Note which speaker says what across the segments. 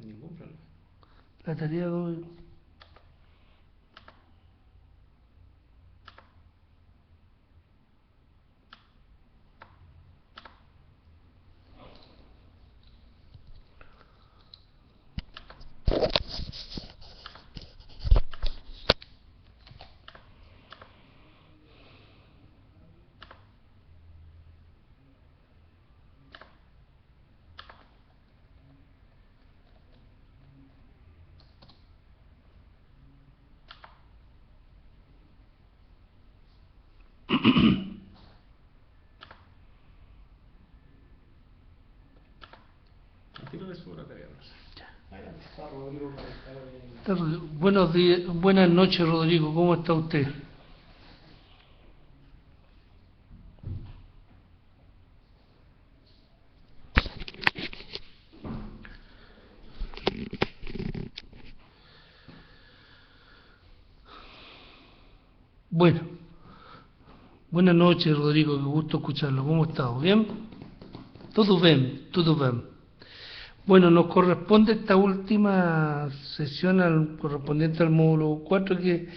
Speaker 1: Ningún problema.
Speaker 2: La tarea de hoy. Buenos días, buenas noches, Rodrigo, ¿cómo está usted? Bueno, buenas noches, Rodrigo, qué gusto escucharlo. ¿Cómo está? ¿Bien? Todo bien, todo bien. Bueno, nos corresponde esta última sesión correspondiente al módulo 4, que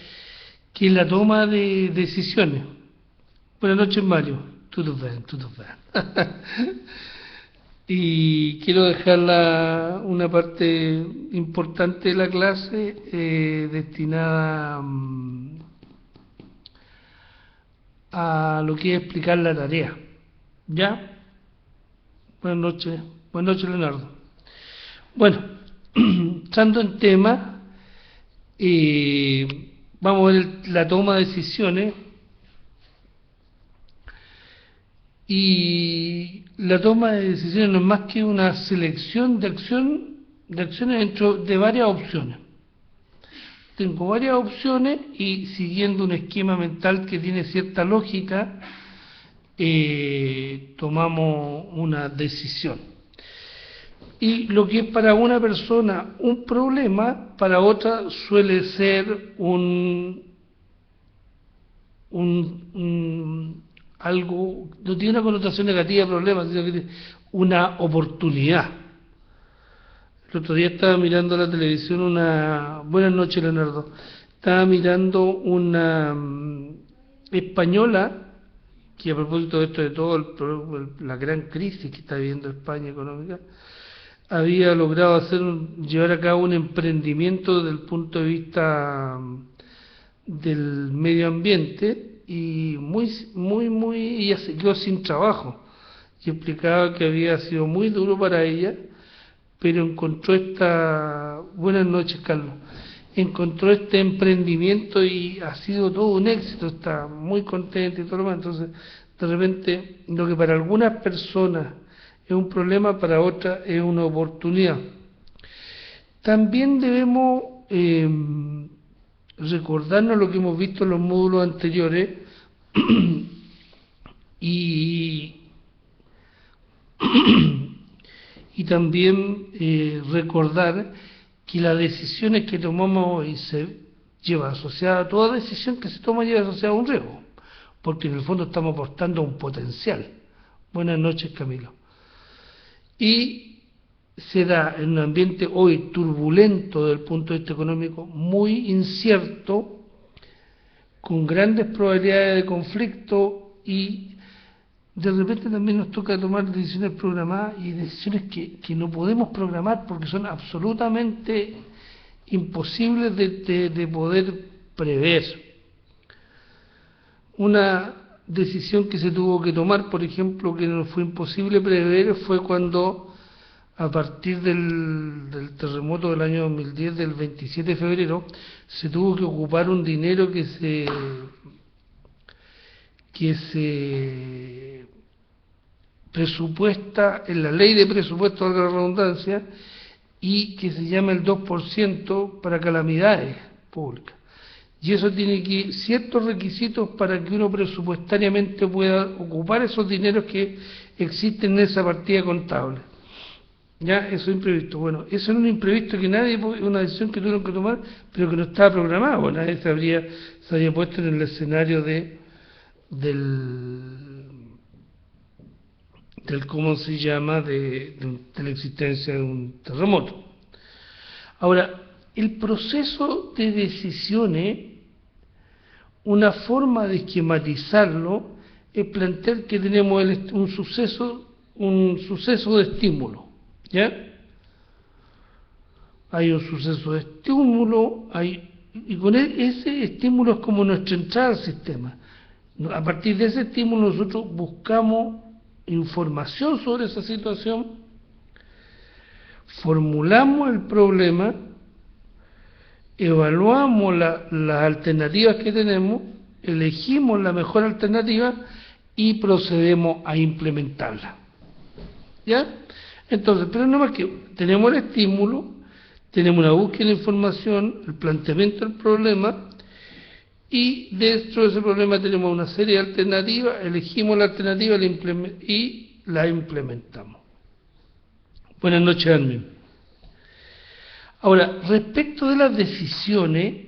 Speaker 2: es la toma de decisiones. Buenas noches, Mario. Todo bien, todo bien. Y quiero dejar una parte importante de la clase destinada a lo que es explicar la tarea. ¿Ya? Buenas noches, Leonardo. Bueno, entrando en tema, vamos a ver la toma de decisiones. Y la toma de decisiones no es más que una selección de acciones dentro de varias opciones. Tengo varias opciones y siguiendo un esquema mental que tiene cierta lógica, tomamos una decisión. Y lo que es para una persona un problema, para otra suele ser algo, no tiene una connotación negativa, problema, sino que tiene una oportunidad. El otro día estaba mirando la televisión buenas noches, Leonardo, estaba mirando una española, que a propósito de esto de todo la gran crisis que está viviendo España económica, había logrado llevar a cabo un emprendimiento desde el punto de vista del medio ambiente, y ella se quedó sin trabajo y explicaba que había sido muy duro para ella, pero encontró buenas noches, Carlos, encontró este emprendimiento y ha sido todo un éxito, está muy contenta y todo lo demás. Entonces, de repente, lo que para algunas personas es un problema, para otras es una oportunidad. También debemos recordarnos lo que hemos visto en los módulos anteriores y también recordar que las decisiones que tomamos hoy se lleva asociada, toda decisión que se toma lleva asociada a un riesgo, porque en el fondo estamos apostando a un potencial. Buenas noches, Camilo. Y se da en un ambiente hoy turbulento desde el punto de vista económico, muy incierto, con grandes probabilidades de conflicto, y de repente también nos toca tomar decisiones programadas y decisiones que no podemos programar porque son absolutamente imposibles de poder prever. Una decisión que se tuvo que tomar, por ejemplo, que no fue imposible prever, fue cuando, a partir del terremoto del año 2010, del 27 de febrero, se tuvo que ocupar un dinero que se presupuesta en la ley de presupuesto, valga la redundancia, y que se llama el 2% para calamidades públicas. Y eso tiene ciertos requisitos para que uno presupuestariamente pueda ocupar esos dineros que existen en esa partida contable. Ya, eso es imprevisto. Bueno, eso es un imprevisto que una decisión que tuvieron que tomar, pero que no estaba programada. Bueno, nadie se había puesto en el escenario del ¿cómo se llama?, de la existencia de un terremoto. Ahora, el proceso de decisiones, una forma de esquematizarlo es plantear que tenemos un suceso de estímulo, ¿ya? Hay un suceso de estímulo, y con ese estímulo es como nuestra entrada al sistema. A partir de ese estímulo nosotros buscamos información sobre esa situación, formulamos el problema, evaluamos las alternativas que tenemos, elegimos la mejor alternativa y procedemos a implementarla. ¿Ya? Entonces, pero no más que tenemos el estímulo, tenemos una búsqueda de información, el planteamiento del problema, y dentro de ese problema tenemos una serie de alternativas, elegimos la alternativa y la implementamos. Buenas noches, Armin. Ahora, respecto de las decisiones,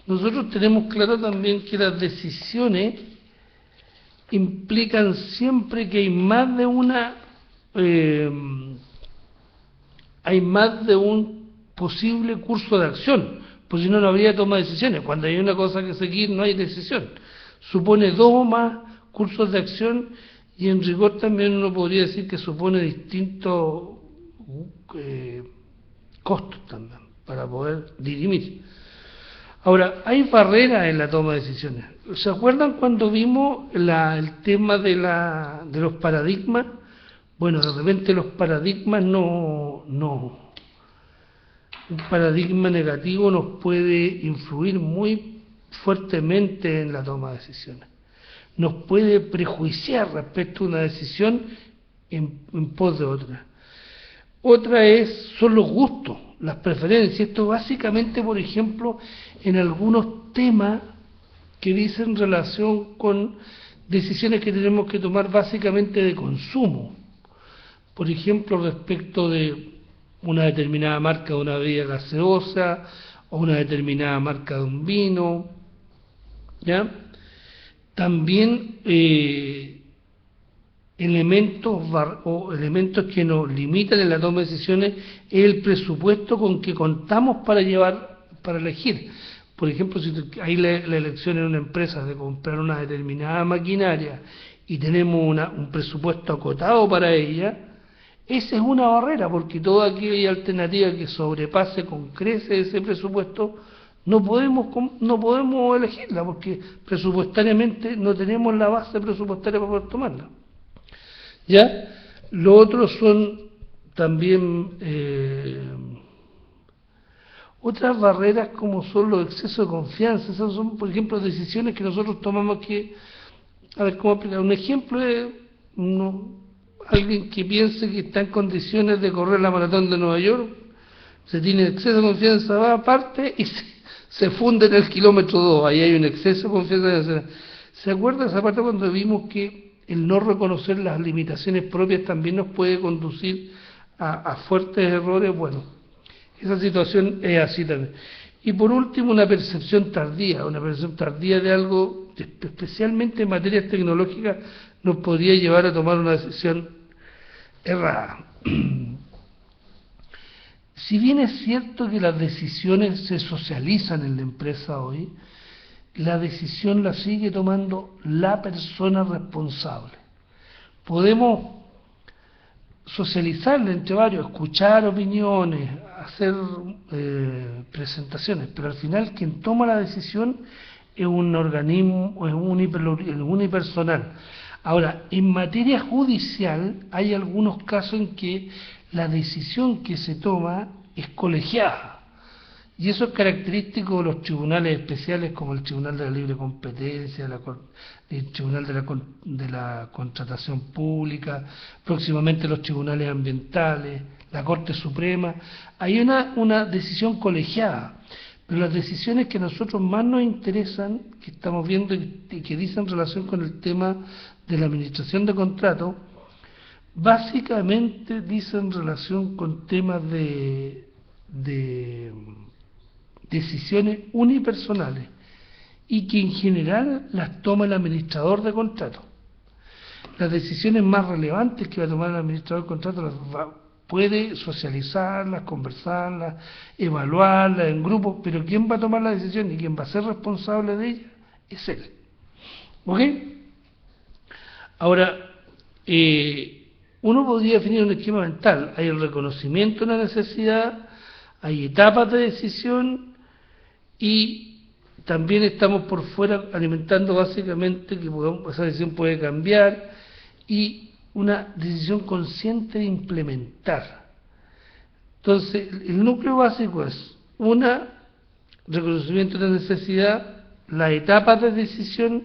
Speaker 2: nosotros tenemos claro también que las decisiones implican siempre que hay más de un posible curso de acción, pues si no, no habría toma de decisiones. Cuando hay una cosa que seguir, no hay decisión. Supone dos o más cursos de acción, y en rigor también uno podría decir que supone distintos costos también para poder dirimir. Ahora, hay barreras en la toma de decisiones. ¿Se acuerdan cuando vimos el tema de los paradigmas? Bueno, de repente los paradigmas un paradigma negativo nos puede influir muy fuertemente en la toma de decisiones. Nos puede prejuiciar respecto a una decisión en pos de otra. Otra son los gustos, las preferencias. Esto básicamente, por ejemplo, en algunos temas que dicen relación con decisiones que tenemos que tomar básicamente de consumo. Por ejemplo, respecto de una determinada marca de una bebida gaseosa o una determinada marca de un vino, ¿ya? También elementos que nos limitan en la toma de decisiones es el presupuesto con que contamos para elegir. Por ejemplo, si hay la elección en una empresa de comprar una determinada maquinaria y tenemos un presupuesto acotado para ella, esa es una barrera, porque toda aquella alternativa que sobrepase con creces ese presupuesto no podemos elegirla, porque presupuestariamente no tenemos la base presupuestaria para poder tomarla. ¿Ya? Lo otro son también otras barreras, como son los excesos de confianza. Esas son, por ejemplo, decisiones que nosotros tomamos que, a ver, ¿cómo aplicar? Un ejemplo es alguien que piense que está en condiciones de correr la maratón de Nueva York, se tiene exceso de confianza, va aparte y se funde en el kilómetro 2, ahí hay un exceso de confianza. ¿Se acuerda esa parte cuando vimos que el no reconocer las limitaciones propias también nos puede conducir a fuertes errores? Bueno, esa situación es así también. Y por último, una percepción tardía de algo, especialmente en materias tecnológicas, nos podría llevar a tomar una decisión errada. Si bien es cierto que las decisiones se socializan en la empresa hoy, la decisión la sigue tomando la persona responsable. Podemos socializarla entre varios, escuchar opiniones, hacer presentaciones, pero al final quien toma la decisión es un organismo, es unipersonal. Ahora, en materia judicial hay algunos casos en que la decisión que se toma es colegiada. Y eso es característico de los tribunales especiales como el Tribunal de la Libre Competencia, el Tribunal de la Contratación Pública, próximamente los tribunales ambientales, la Corte Suprema. Hay una decisión colegiada, pero las decisiones que a nosotros más nos interesan, que estamos viendo y que dicen relación con el tema de la administración de contratos, básicamente dicen relación con temas de decisiones unipersonales y que en general las toma el administrador de contratos. Las decisiones más relevantes que va a tomar el administrador de contratos las va puede socializarlas, conversarlas, evaluarlas en grupos, pero quien va a tomar la decisión y quien va a ser responsable de ella es él. ¿Ok? Ahora, uno podría definir un esquema mental. Hay el reconocimiento de una necesidad, hay etapas de decisión y también estamos por fuera alimentando básicamente que esa decisión puede cambiar y una decisión consciente de implementar. Entonces, el núcleo básico es reconocimiento de la necesidad, las etapas de decisión,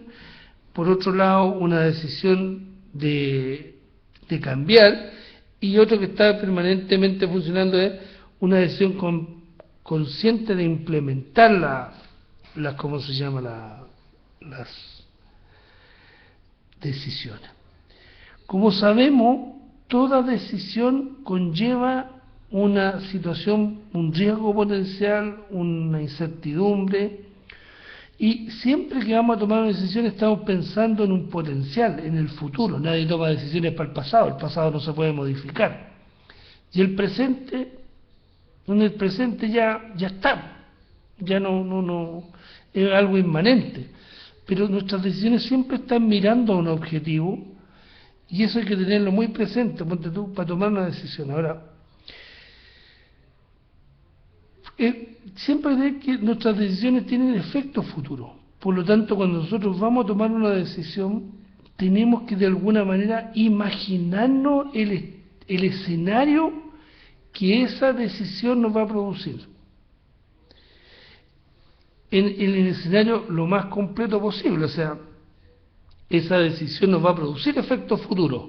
Speaker 2: por otro lado, una decisión de cambiar, y otro que está permanentemente funcionando es una decisión consciente de implementar ¿cómo se llama? Las decisiones. Como sabemos, toda decisión conlleva una situación, un riesgo potencial, una incertidumbre, y siempre que vamos a tomar una decisión estamos pensando en un potencial, en el futuro. Nadie toma decisiones para el pasado no se puede modificar. Y en el presente ya está, ya no, es algo inmanente. Pero nuestras decisiones siempre están mirando a un objetivo, y eso hay que tenerlo muy presente, ponte tú, para tomar una decisión. Ahora, siempre hay que nuestras decisiones tienen efectos futuros. Por lo tanto, cuando nosotros vamos a tomar una decisión, tenemos que de alguna manera imaginarnos el escenario que esa decisión nos va a producir. En el escenario lo más completo posible, o sea, esa decisión nos va a producir efectos futuros,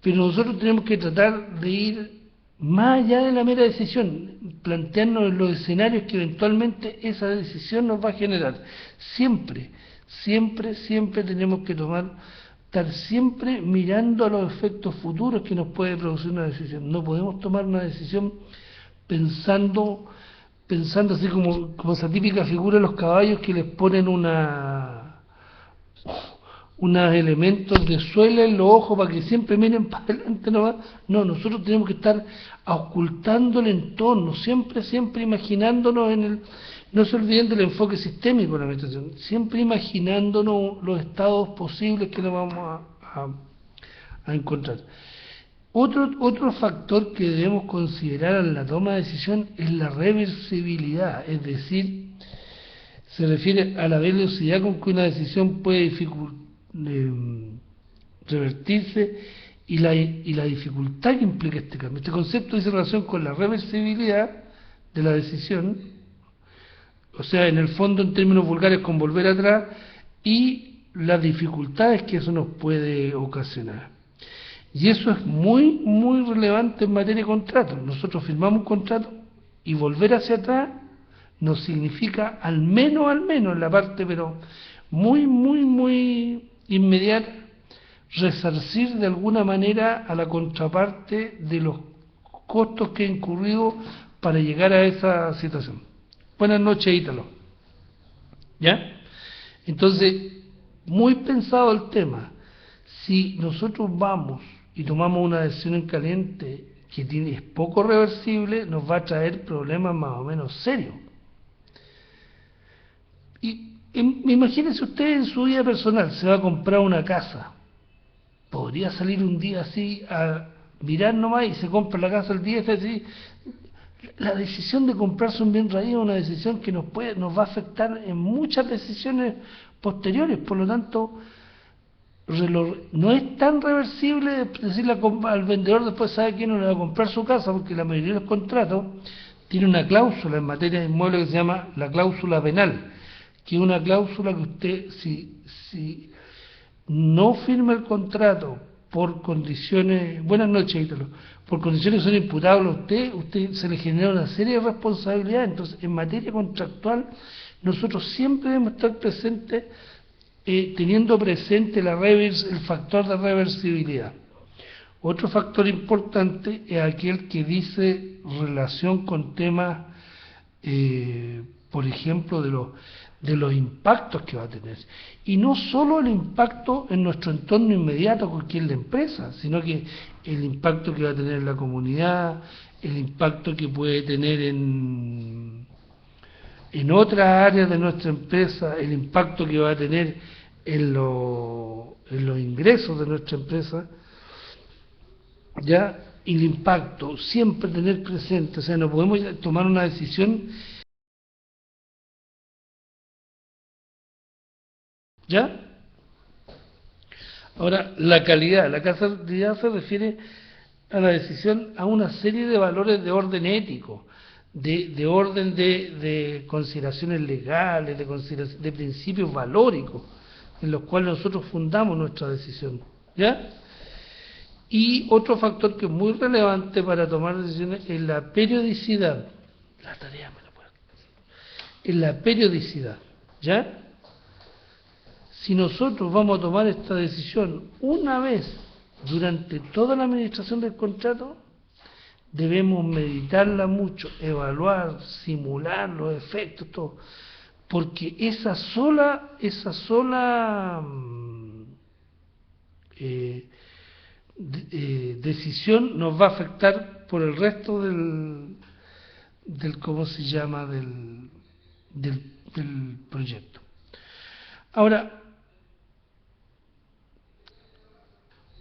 Speaker 2: pero nosotros tenemos que tratar de ir más allá de la mera decisión, plantearnos los escenarios que eventualmente esa decisión nos va a generar. Siempre tenemos que estar siempre mirando a los efectos futuros que nos puede producir una decisión. No podemos tomar una decisión pensando así como esa típica figura de los caballos que les ponen unos elementos de suela en los ojos para que siempre miren para adelante nomás. No, nosotros tenemos que estar ocultando el entorno, siempre imaginándonos no se olviden del enfoque sistémico de la meditación, siempre imaginándonos los estados posibles que nos vamos a encontrar. Otro factor que debemos considerar en la toma de decisión es la reversibilidad, es decir, se refiere a la velocidad con que una decisión puede revertirse y la dificultad que implica este cambio. Este concepto dice relación con la reversibilidad de la decisión, o sea, en el fondo, en términos vulgares, con volver atrás, y las dificultades que eso nos puede ocasionar. Y eso es muy relevante en materia de contrato. Nosotros firmamos un contrato y volver hacia atrás nos significa al menos en la parte, pero muy inmediata, resarcir de alguna manera a la contraparte de los costos que ha incurrido para llegar a esa situación. Buenas noches, Ítalo. ¿Ya? Entonces, muy pensado el tema. Si nosotros vamos y tomamos una decisión en caliente que es poco reversible, nos va a traer problemas más o menos serios. Y imagínense usted en su vida personal, se va a comprar una casa. Podría salir un día así a mirar nomás y se compra la casa el día así. La decisión de comprarse un bien raíz es una decisión que nos va a afectar en muchas decisiones posteriores. Por lo tanto, no es tan reversible decirle al vendedor después, ¿sabe quién no le va a comprar su casa? Porque la mayoría de los contratos tiene una cláusula en materia de inmuebles que se llama la cláusula penal, que es una cláusula que usted, si no firma el contrato por condiciones, buenas noches, Ítalo, por condiciones que son imputables a usted se le genera una serie de responsabilidades. Entonces, en materia contractual, nosotros siempre debemos estar presentes, teniendo presente el factor de reversibilidad. Otro factor importante es aquel que dice relación con temas, por ejemplo, de los impactos que va a tener. Y no solo el impacto en nuestro entorno inmediato, que es la empresa, sino que el impacto que va a tener en la comunidad, el impacto que puede tener en otras áreas de nuestra empresa, el impacto que va a tener en los ingresos de nuestra empresa, ¿ya? Y el impacto, siempre tener presente, o sea, no podemos tomar una decisión, ¿ya? Ahora, la calidad se refiere a la decisión, a una serie de valores de orden ético, de orden de consideraciones legales, de principios valóricos, en los cuales nosotros fundamos nuestra decisión, ¿ya? Y otro factor que es muy relevante para tomar decisiones es la periodicidad. La tarea me la puedo. Es la periodicidad, ¿ya? Si nosotros vamos a tomar esta decisión una vez durante toda la administración del contrato, debemos meditarla mucho, evaluar, simular los efectos, todo, porque esa sola decisión nos va a afectar por el resto del ¿cómo se llama? Del proyecto. Ahora,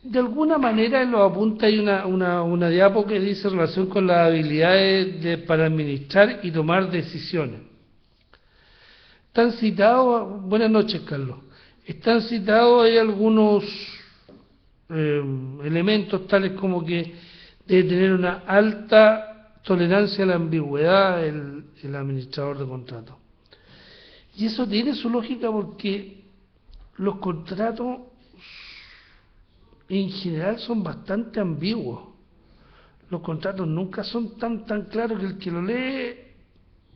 Speaker 2: de alguna manera en los apuntes hay una diapo que dice relación con las habilidades para administrar y tomar decisiones. Están citados, buenas noches Carlos, están citados hay algunos elementos tales como que debe tener una alta tolerancia a la ambigüedad el administrador de contratos. Y eso tiene su lógica porque los contratos en general son bastante ambiguos. Los contratos nunca son tan claros que el que lo lee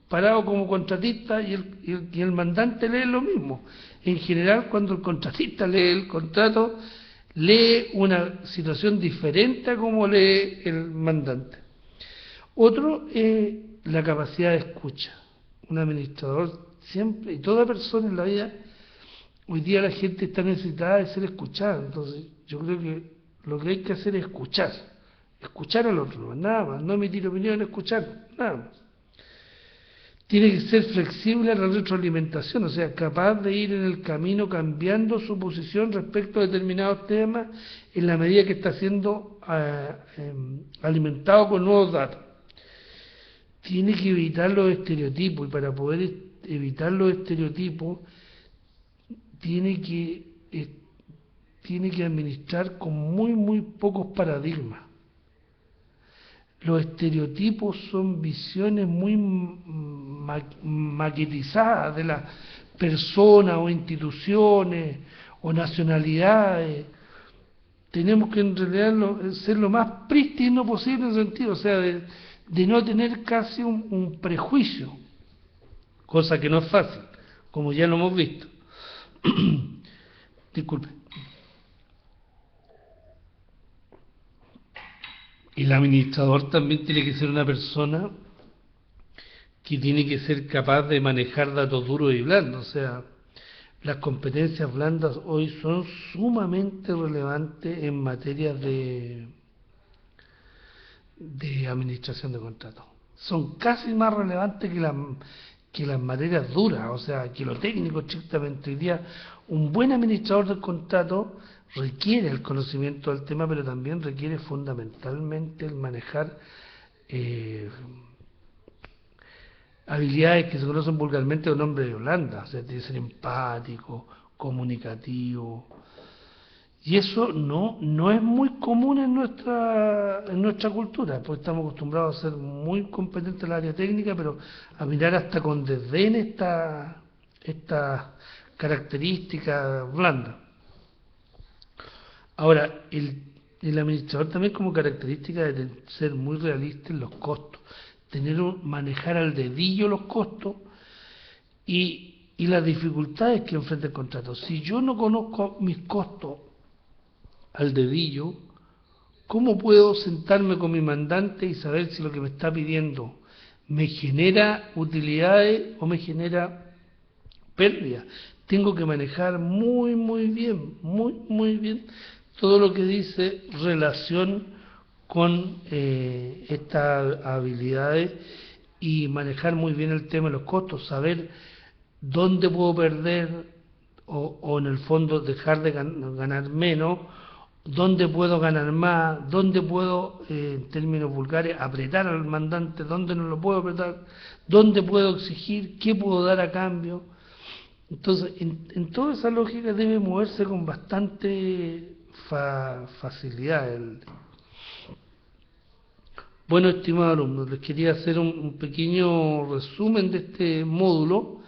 Speaker 2: parado como contratista y el mandante lee lo mismo. En general, cuando el contratista lee el contrato, lee una situación diferente a como lee el mandante. Otro es la capacidad de escucha. Un administrador siempre, y toda persona en la vida, hoy día la gente está necesitada de ser escuchada. Entonces, yo creo que lo que hay que hacer es escuchar al otro, nada más, no emitir opinión, escuchar, nada más. Tiene que ser flexible a la retroalimentación, o sea, capaz de ir en el camino cambiando su posición respecto a determinados temas en la medida que está siendo alimentado con nuevos datos. Tiene que evitar los estereotipos, y para poder evitar los estereotipos tiene que administrar con muy pocos paradigmas. Los estereotipos son visiones muy maquetizadas de las personas o instituciones o nacionalidades. Tenemos que en realidad ser lo más prístino posible en ese sentido, o sea, de no tener casi un prejuicio, cosa que no es fácil, como ya lo hemos visto. Disculpe. El administrador también tiene que ser una persona que tiene que ser capaz de manejar datos duros y blandos. O sea, las competencias blandas hoy son sumamente relevantes en materia de administración de contratos. Son casi más relevantes que las materias duras, o sea, que lo técnico estrictamente. Hoy día, un buen administrador del contrato requiere el conocimiento del tema, pero también requiere fundamentalmente el manejar habilidades que se conocen vulgarmente con nombre de blanda, o sea, tiene que ser empático, comunicativo, y eso no es muy común en nuestra cultura, porque estamos acostumbrados a ser muy competentes en el área técnica, pero a mirar hasta con desdén estas características blandas. Ahora, el administrador también como característica de ser muy realista en los costos, manejar al dedillo los costos y las dificultades que enfrenta el contrato. Si yo no conozco mis costos al dedillo, ¿cómo puedo sentarme con mi mandante y saber si lo que me está pidiendo me genera utilidades o me genera pérdida. Tengo que manejar muy bien, muy bien todo lo que dice relación con estas habilidades y manejar muy bien el tema de los costos, saber dónde puedo perder o en el fondo dejar de ganar menos, dónde puedo ganar más, dónde puedo, en términos vulgares, apretar al mandante, dónde no lo puedo apretar, dónde puedo exigir, qué puedo dar a cambio. Entonces, en toda esa lógica debe moverse con bastante facilidad. Bueno, estimados alumnos, les quería hacer un pequeño resumen de este módulo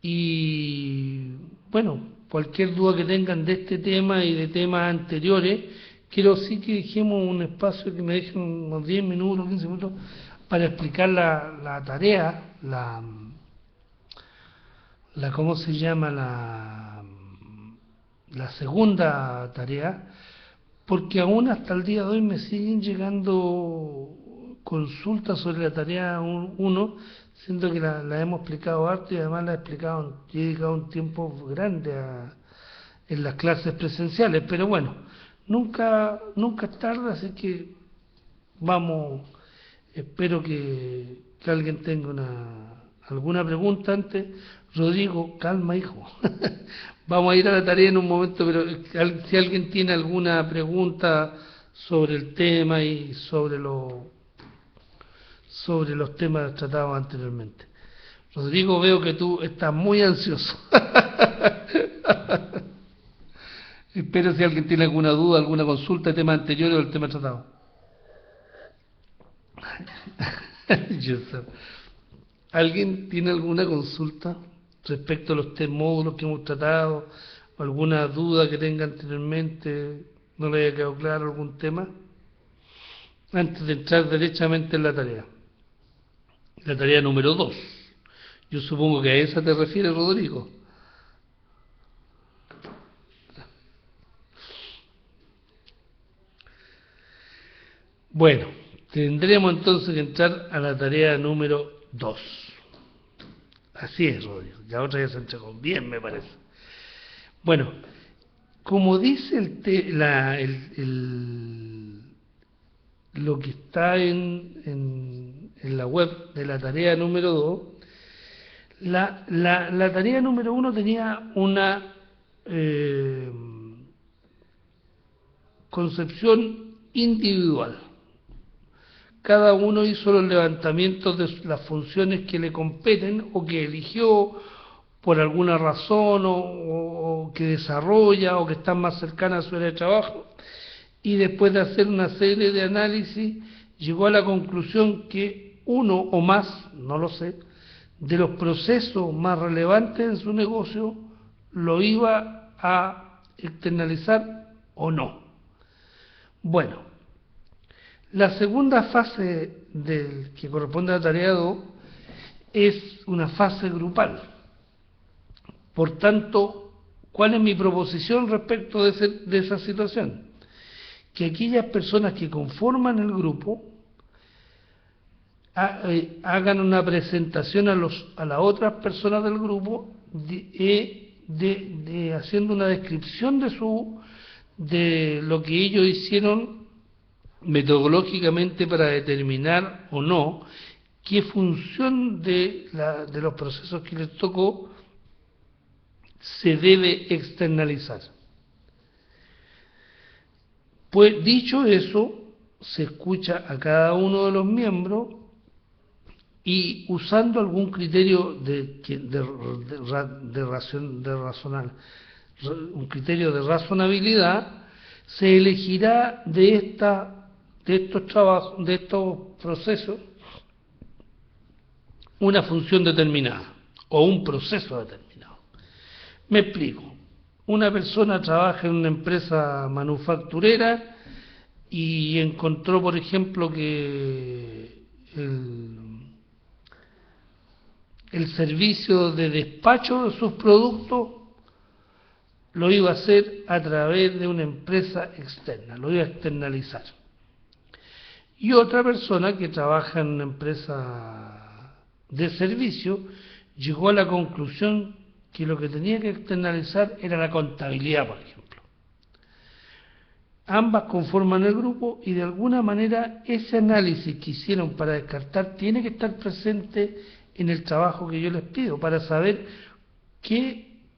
Speaker 2: y, bueno, cualquier duda que tengan de este tema y de temas anteriores, quiero sí que dejemos un espacio, que me dejen unos 10 minutos, 15 minutos, para explicar la tarea, ¿cómo se llama? La segunda tarea, porque aún hasta el día de hoy me siguen llegando consultas sobre la tarea 1, siendo que la hemos explicado harto y además la he explicado, he dedicado un tiempo grande en las clases presenciales, pero bueno, nunca es tarde, así que vamos, espero que alguien tenga alguna pregunta antes. Rodrigo, calma, hijo. Vamos a ir a la tarea en un momento, pero si alguien tiene alguna pregunta sobre el tema y sobre los temas tratados anteriormente. Rodrigo, veo que tú estás muy ansioso. Espero si alguien tiene alguna duda, alguna consulta de temas anteriores o del tema tratado. ¿Alguien tiene alguna consulta respecto a los 3 módulos que hemos tratado, o alguna duda que tenga anteriormente, no le haya quedado claro algún tema? Antes de entrar derechamente en la tarea número 2. Yo supongo que a esa te refieres, Rodrigo. Bueno, tendremos entonces que entrar a la tarea número 2. Así es, Rodrigo. La otra ya se entregó bien, me parece. Bueno, como dice lo que está en la web de la tarea número 2, la tarea número 1 tenía una concepción individual. Cada uno hizo los levantamientos de las funciones que le competen o que eligió por alguna razón o que desarrolla o que están más cercanas a su área de trabajo, y después de hacer una serie de análisis llegó a la conclusión que uno o más, no lo sé, de los procesos más relevantes en su negocio lo iba a externalizar o no. Bueno, la segunda fase que corresponde a la tarea 2 es una fase grupal. Por tanto, ¿cuál es mi proposición respecto de esa situación? Que aquellas personas que conforman el grupo hagan una presentación a las otras personas del grupo haciendo una descripción de lo que ellos hicieron metodológicamente para determinar o no qué función de los procesos que les tocó se debe externalizar. Pues dicho eso, se escucha a cada uno de los miembros y usando algún criterio un criterio de razonabilidad, se elegirá de estos trabajos, de estos procesos, una función determinada o un proceso determinado. Me explico. Una persona trabaja en una empresa manufacturera y encontró, por ejemplo, que el servicio de despacho de sus productos lo iba a hacer a través de una empresa externa, lo iba a externalizar. Y otra persona que trabaja en una empresa de servicio llegó a la conclusión que lo que tenía que externalizar era la contabilidad, por ejemplo. Ambas conforman el grupo y de alguna manera ese análisis que hicieron para descartar tiene que estar presente en el trabajo que yo les pido, para saber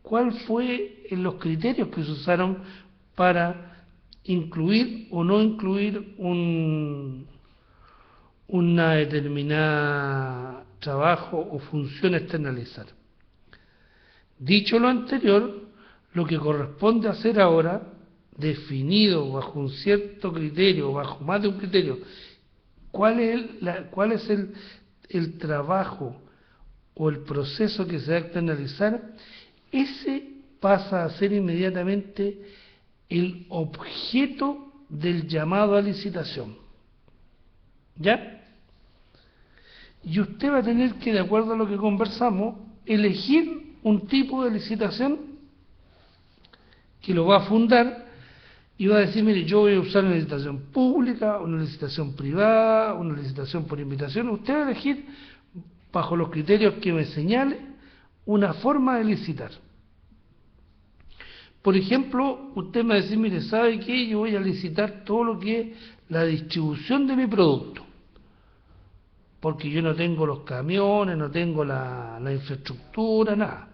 Speaker 2: cuál fue los criterios que se usaron para incluir o no incluir una determinada trabajo o función a externalizar. Dicho lo anterior, lo que corresponde hacer ahora, definido bajo un cierto criterio, bajo más de un criterio, cuál es el trabajo o el proceso que se va a externalizar, ese pasa a ser inmediatamente el objeto del llamado a licitación. ¿Ya? Y usted va a tener que, de acuerdo a lo que conversamos, elegir un tipo de licitación que lo va a fundar y va a decir, mire, yo voy a usar una licitación pública, una licitación privada, una licitación por invitación. Usted va a elegir, bajo los criterios que me señale, una forma de licitar. Por ejemplo, usted me va a decir, mire, ¿sabe qué? Yo voy a licitar todo lo que es la distribución de mi producto, porque yo no tengo los camiones, no tengo la infraestructura, nada.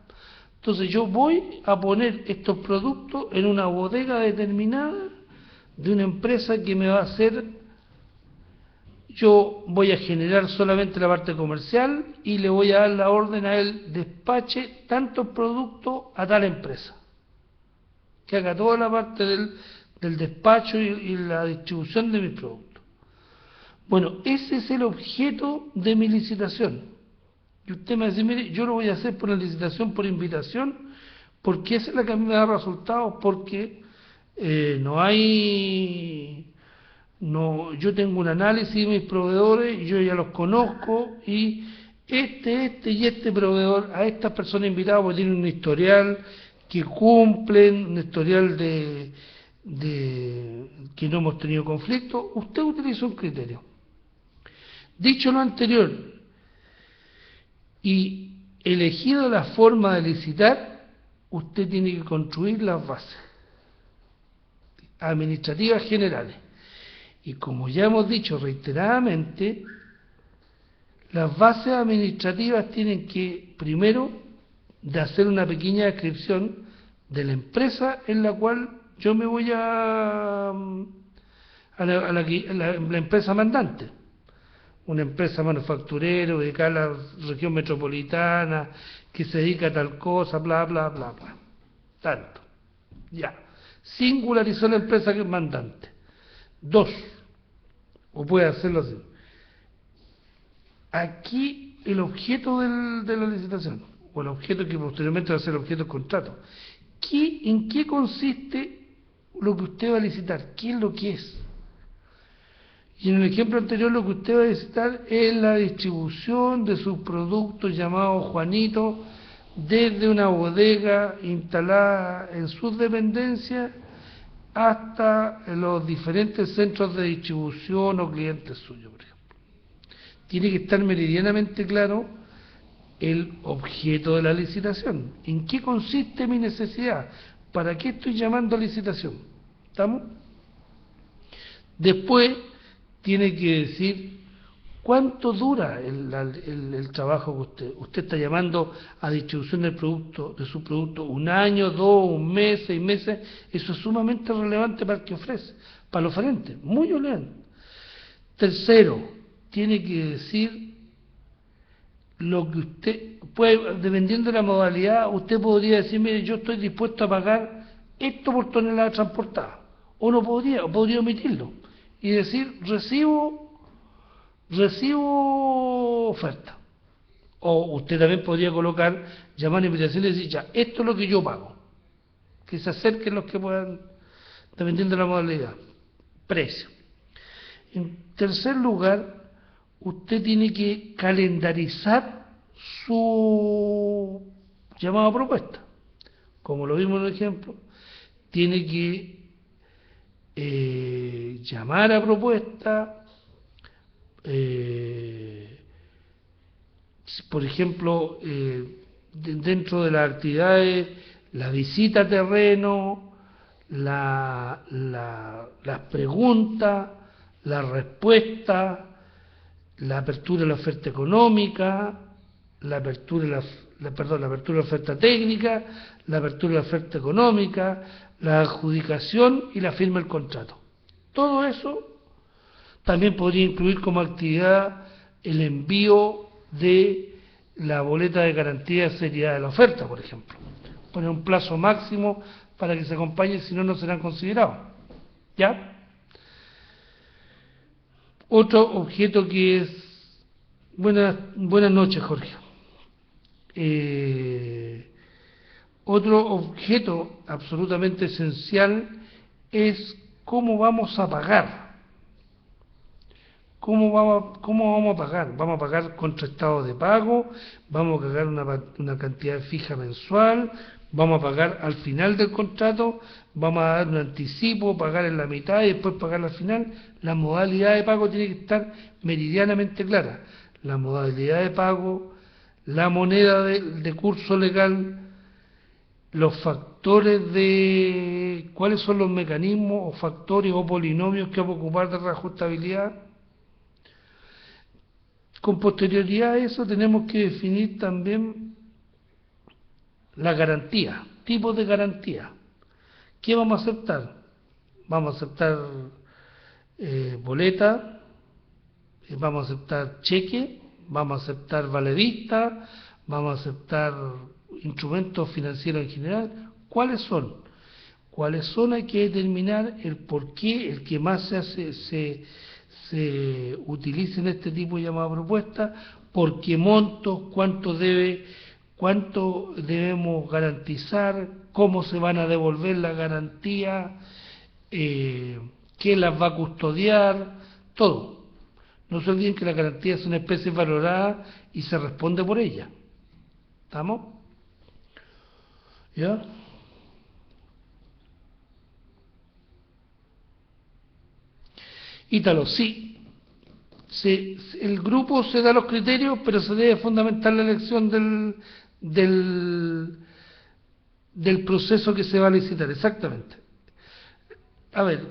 Speaker 2: Entonces yo voy a poner estos productos en una bodega determinada de una empresa que me va a hacer, yo voy a generar solamente la parte comercial y le voy a dar la orden a él, despache tantos productos a tal empresa, que haga toda la parte del despacho y la distribución de mis productos. Bueno, ese es el objeto de mi licitación. Y usted me dice, mire, yo lo voy a hacer por la licitación por invitación, porque esa es la que a mí me da resultados, porque yo tengo un análisis de mis proveedores, y yo ya los conozco, y este proveedor, a estas personas invitadas, porque tienen un historial que cumplen, un historial de que no hemos tenido conflicto, usted utiliza un criterio. Dicho lo anterior, y elegido la forma de licitar, usted tiene que construir las bases administrativas generales. Y como ya hemos dicho reiteradamente, las bases administrativas tienen que, primero, de hacer una pequeña descripción de la empresa en la cual yo me voy la empresa mandante. Una empresa manufacturera ubicada en la región metropolitana, que se dedica a tal cosa, bla, bla, bla, bla. Tanto. Ya. Singularizó la empresa que es mandante. 2. O puede hacerlo así. Aquí el objeto de la licitación, o el objeto que posteriormente va a ser el objeto del contrato. ¿En qué consiste lo que usted va a licitar? ¿Qué es lo que es? Y en el ejemplo anterior lo que usted va a licitar es la distribución de sus productos llamados Juanito desde una bodega instalada en sus dependencias hasta los diferentes centros de distribución o clientes suyos, por ejemplo. Tiene que estar meridianamente claro el objeto de la licitación. ¿En qué consiste mi necesidad? ¿Para qué estoy llamando a licitación? ¿Estamos? Después tiene que decir cuánto dura el trabajo que usted está llamando a distribución del producto, de su producto, 1 año, 2, 1 mes, 6 meses. Eso es sumamente relevante para el que ofrece, para el oferente, muy relevante. Tercero, tiene que decir lo que usted puede, dependiendo de la modalidad, usted podría decir, mire, yo estoy dispuesto a pagar esto por tonelada transportada, o no podría, o podría omitirlo y decir recibo oferta. O usted también podría colocar, llamar a invitación y decir, ya, esto es lo que yo pago, que se acerquen los que puedan, dependiendo de la modalidad. Precio. En tercer lugar, usted tiene que calendarizar su llamada propuesta. Como lo vimos en el ejemplo, tiene que llamar a propuesta, por ejemplo, dentro de las actividades, la visita a terreno, las preguntas, la respuesta, la apertura de la oferta económica, la apertura de la apertura de la oferta técnica, la apertura de la oferta económica, la adjudicación y la firma del contrato. Todo eso también podría incluir como actividad el envío de la boleta de garantía de seriedad de la oferta, por ejemplo. Poner un plazo máximo para que se acompañe, si no, no serán considerados. ¿Ya? Otro objeto que es... Buenas noches, Jorge. Otro objeto absolutamente esencial es cómo vamos a pagar. ¿Cómo vamos a pagar? ¿Vamos a pagar contra estado de pago? ¿Vamos a pagar una cantidad fija mensual? ¿Vamos a pagar al final del contrato? ¿Vamos a dar un anticipo, pagar en la mitad y después pagar al final? La modalidad de pago tiene que estar meridianamente clara. La modalidad de pago, la moneda de curso legal, los factores de... ¿Cuáles son los mecanismos o factores o polinomios que vamos a ocupar de reajustabilidad? Con posterioridad a eso tenemos que definir también la garantía, tipos de garantía. ¿Qué vamos a aceptar? Vamos a aceptar boleta, vamos a aceptar cheque, vamos a aceptar valedista, vamos a aceptar instrumentos financieros en general. ¿Cuáles son? ¿Cuáles son? Hay que determinar el por qué, el que más se utilice en este tipo de llamada propuesta, por qué montos, cuánto debemos garantizar, cómo se van a devolver la garantía, quién las va a custodiar, todo. No se olviden que la garantía es una especie valorada y se responde por ella. ¿Estamos? ¿Ya? Ítalo, sí. El grupo se da los criterios, pero se debe fundamentar la elección del proceso que se va a licitar, exactamente. A ver,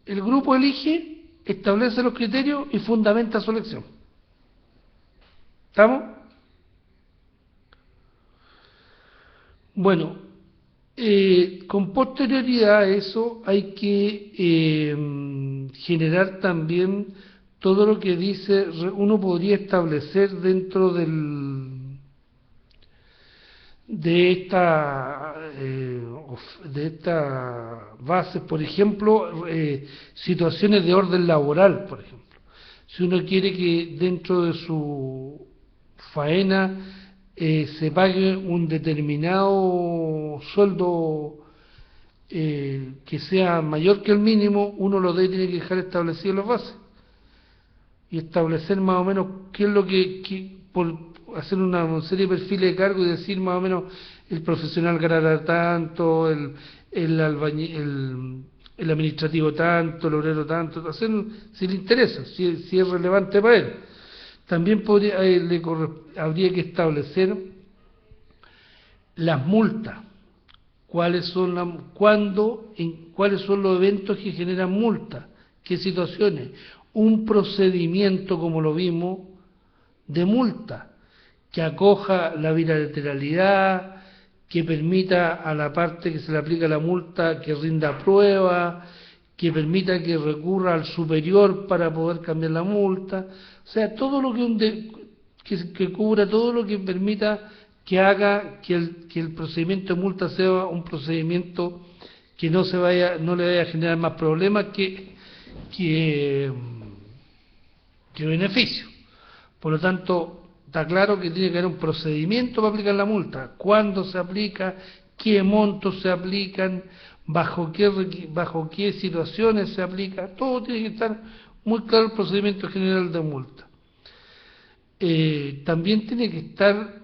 Speaker 2: el grupo elige, establece los criterios y fundamenta su elección. ¿Estamos? Bueno, con posterioridad a eso hay que generar también todo lo que dice, uno podría establecer dentro de esta base, por ejemplo, situaciones de orden laboral, por ejemplo. Si uno quiere que dentro de su faena se pague un determinado sueldo que sea mayor que el mínimo, uno lo tiene que dejar establecido en las bases y establecer más o menos qué es lo por hacer una serie de perfiles de cargo y decir más o menos el profesional ganará tanto, el administrativo tanto, el obrero tanto, hacer, si le interesa, si es relevante para él. También habría que establecer las multas, cuáles son los eventos que generan multas, qué situaciones, un procedimiento, como lo vimos, de multa, que acoja la bilateralidad, que permita a la parte que se le aplica la multa que rinda prueba, que permita que recurra al superior para poder cambiar la multa, o sea, todo lo que cubra todo lo que permita que haga que el procedimiento de multa sea un procedimiento que no le vaya a generar más problemas que beneficio. Por lo tanto, está claro que tiene que haber un procedimiento para aplicar la multa, cuándo se aplica, qué montos se aplican, bajo qué situaciones se aplica, todo tiene que estar muy claro el procedimiento general de multa. También tiene que estar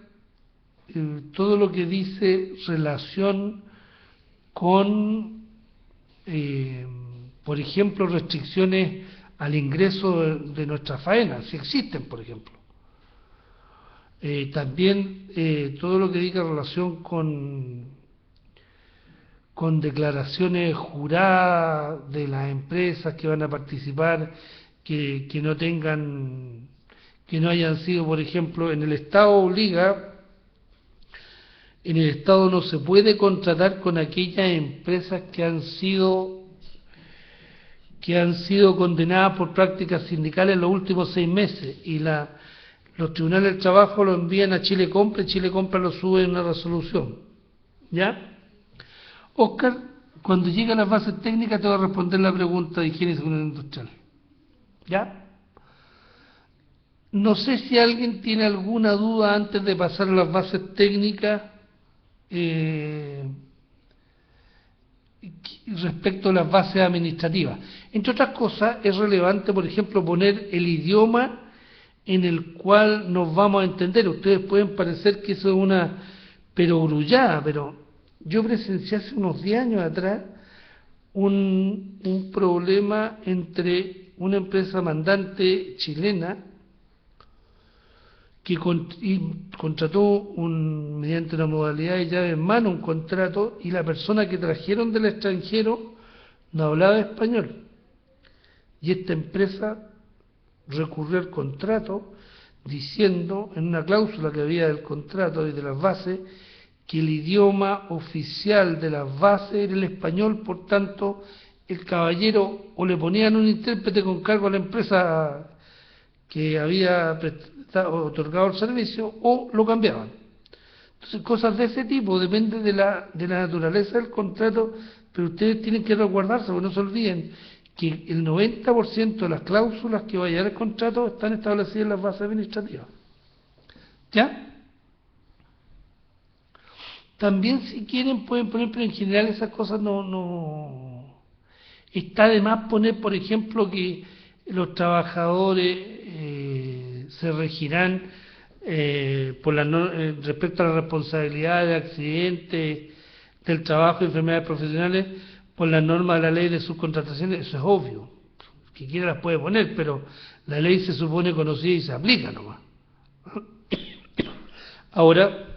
Speaker 2: todo lo que dice relación con, por ejemplo, restricciones al ingreso de nuestra faena, si existen, por ejemplo. También todo lo que diga relación con declaraciones juradas de las empresas que van a participar, que no tengan, que no hayan sido, por ejemplo, en el Estado obliga, en el Estado no se puede contratar con aquellas empresas que han sido condenadas por prácticas sindicales en los últimos 6 meses, y los tribunales del trabajo lo envían a Chile Compra, y Chile Compra lo sube en una resolución. ¿Ya? Oscar, cuando llegue a las bases técnicas te voy a responder la pregunta de higiene y seguridad industrial. ¿Ya? No sé si alguien tiene alguna duda antes de pasar a las bases técnicas respecto a las bases administrativas. Entre otras cosas, es relevante, por ejemplo, poner el idioma en el cual nos vamos a entender. Ustedes pueden parecer que eso es una perogrullada, pero yo presencié hace unos 10 años atrás un problema entre una empresa mandante chilena que contrató mediante una modalidad de llave en mano un contrato, y la persona que trajeron del extranjero no hablaba español. Y esta empresa recurrió al contrato diciendo, en una cláusula que había del contrato y de las bases, que el idioma oficial de las bases era el español. Por tanto, el caballero o le ponían un intérprete con cargo a la empresa que había otorgado el servicio, o lo cambiaban. Entonces, cosas de ese tipo, depende de la naturaleza del contrato, pero ustedes tienen que resguardarse, porque no se olviden que el 90% de las cláusulas que vayan al contrato están establecidas en las bases administrativas. ¿Ya? También, si quieren, pueden poner, pero en general esas cosas no. Está de más poner, por ejemplo, que los trabajadores se regirán respecto a la responsabilidad de accidentes del trabajo y enfermedades profesionales por las normas de la ley de subcontratación. Eso es obvio, quien quiera las puede poner, pero la ley se supone conocida y se aplica nomás. Ahora,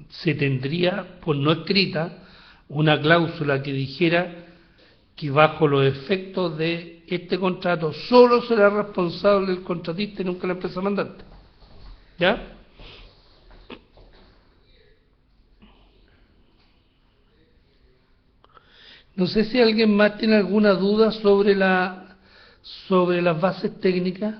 Speaker 2: se tendría por no escrita una cláusula que dijera que bajo los efectos de este contrato solo será responsable el contratista y nunca la empresa mandante. ¿Ya? No sé si alguien más tiene alguna duda sobre las bases técnicas.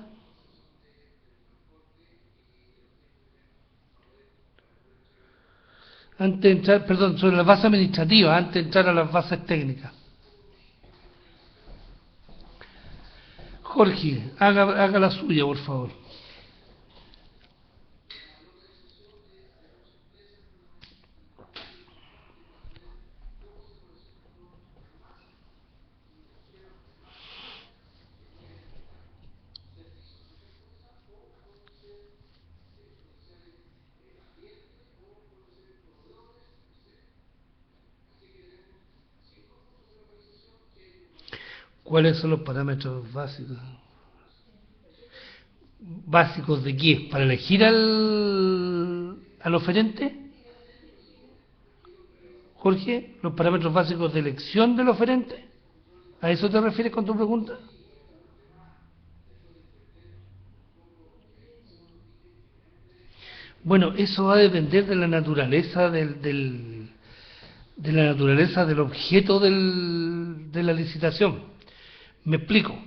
Speaker 2: Antes de entrar, perdón, sobre las bases administrativas, antes de entrar a las bases técnicas. Jorge, haga la suya, por favor. ¿Cuáles son los parámetros básicos? ¿Básicos de qué? ¿Para elegir al oferente? Jorge, ¿los parámetros básicos de elección del oferente? ¿A eso te refieres con tu pregunta? Bueno, eso va a depender de la naturaleza de la naturaleza del objeto de la licitación. Me explico.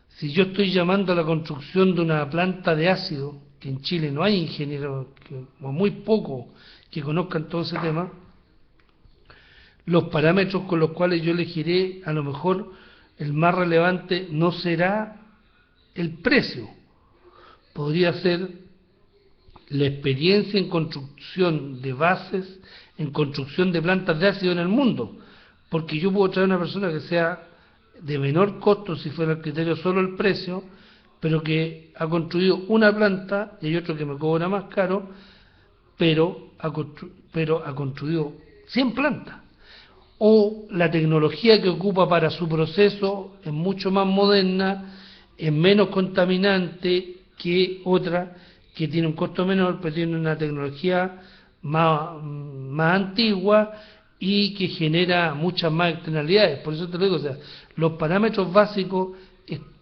Speaker 2: Si yo estoy llamando a la construcción de una planta de ácido, que en Chile no hay ingenieros, o muy pocos, que conozcan todo ese tema, los parámetros con los cuales yo elegiré, a lo mejor el más relevante no será el precio, podría ser la experiencia en construcción de bases, en construcción de plantas de ácido en el mundo, porque yo puedo traer una persona que sea de menor costo si fuera el criterio solo el precio, pero que ha construido una planta, y hay otro que me cobra más caro, pero ha construido 100 plantas. O la tecnología que ocupa para su proceso es mucho más moderna, es menos contaminante que otra que tiene un costo menor, pero tiene una tecnología más antigua y que genera muchas más externalidades. Por eso te lo digo, o sea, los parámetros básicos,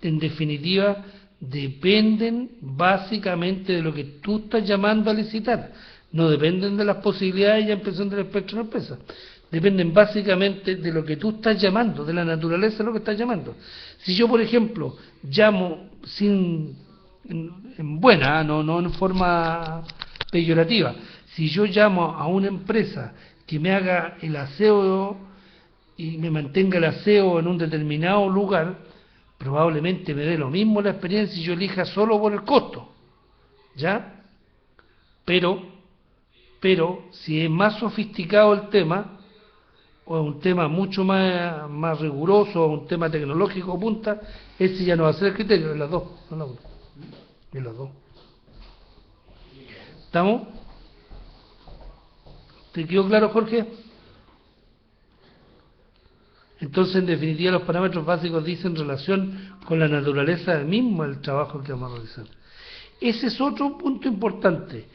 Speaker 2: en definitiva, dependen básicamente de lo que tú estás llamando a licitar. No dependen de las posibilidades y ampliación del espectro de la empresa. Dependen básicamente de lo que tú estás llamando, de la naturaleza de lo que estás llamando. Si yo, por ejemplo, llamo en buena, no en forma peyorativa, si yo llamo a una empresa que me haga el aseo y me mantenga el aseo en un determinado lugar, probablemente me dé lo mismo la experiencia si yo elija solo por el costo, ¿ya? Pero si es más sofisticado el tema, o es un tema mucho más riguroso, o un tema tecnológico punta, ese ya no va a ser el criterio, de las dos, no la una, de las dos. ¿Estamos? ¿Te quedó claro, Jorge? Entonces, en definitiva, los parámetros básicos dicen relación con la naturaleza misma del trabajo que vamos a realizar. Ese es otro punto importante.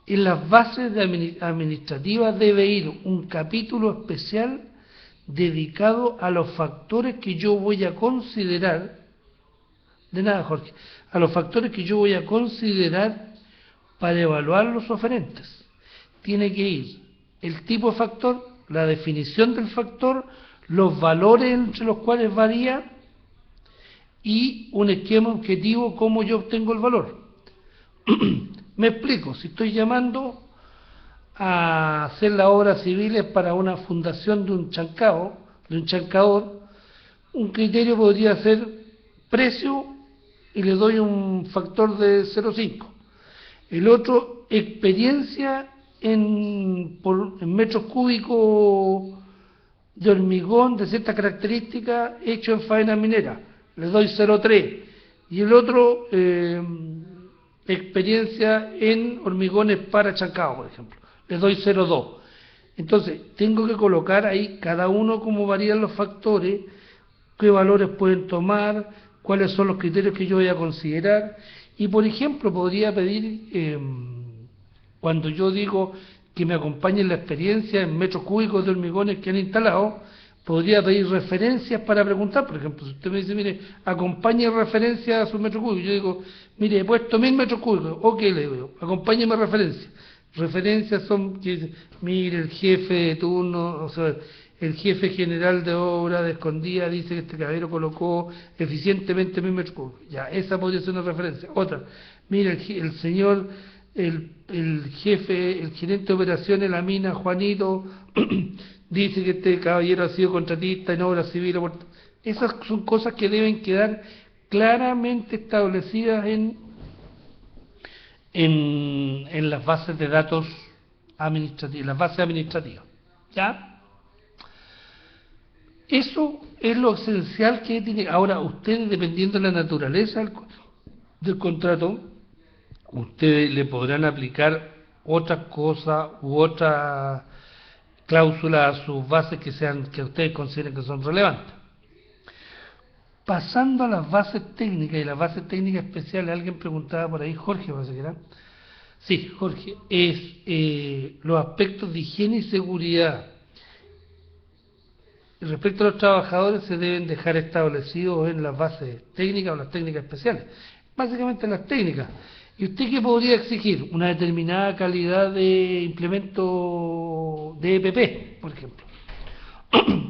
Speaker 2: En las bases administrativas debe ir un capítulo especial dedicado a los factores que yo voy a considerar, de nada, Jorge, a los factores que yo voy a considerar para evaluar los oferentes. Tiene que ir el tipo de factor, la definición del factor, los valores entre los cuales varía y un esquema objetivo cómo yo obtengo el valor. Me explico, si estoy llamando a hacer las obras civiles para una fundación de un chancador, un criterio podría ser precio y le doy un factor de 0,5. El otro, experiencia en metros cúbicos de hormigón de ciertas características hecho en faena minera, le doy 0,3. Y el otro, experiencia en hormigones para chancado, por ejemplo, le doy 0,2. Entonces, tengo que colocar ahí cada uno cómo varían los factores, qué valores pueden tomar, cuáles son los criterios que yo voy a considerar. Y, por ejemplo, podría pedir, cuando yo digo que me acompañen la experiencia en metros cúbicos de hormigones que han instalado, podría pedir referencias para preguntar. Por ejemplo, si usted me dice, mire, acompañe referencia a sus metros cúbicos, yo digo, mire, he puesto 1000 metros cúbicos, ok, le digo, acompáñeme referencias. Referencias son, que mire, el jefe de turno, o sea, el jefe general de obra de Escondida dice que este caballero colocó eficientemente 1000 metros cúbicos. Ya, esa podría ser una referencia. Otra, mire, el señor, el jefe, el gerente de operaciones de la mina, Juanito, dice que este caballero ha sido contratista en obras civiles. Esas son cosas que deben quedar claramente establecidas en las bases de datos administrativas, las bases administrativas. ¿Ya? Eso es lo esencial que tiene. Ahora, ustedes, dependiendo de la naturaleza del contrato, ustedes le podrán aplicar otras cosas u otras cláusulas a sus bases que ustedes consideren que son relevantes. Pasando a las bases técnicas y las bases técnicas especiales, alguien preguntaba por ahí, Jorge, parece que era. Sí, Jorge, es los aspectos de higiene y seguridad respecto a los trabajadores se deben dejar establecidos en las bases técnicas o las técnicas especiales. Básicamente las técnicas. ¿Y usted qué podría exigir? Una determinada calidad de implemento de EPP, por ejemplo.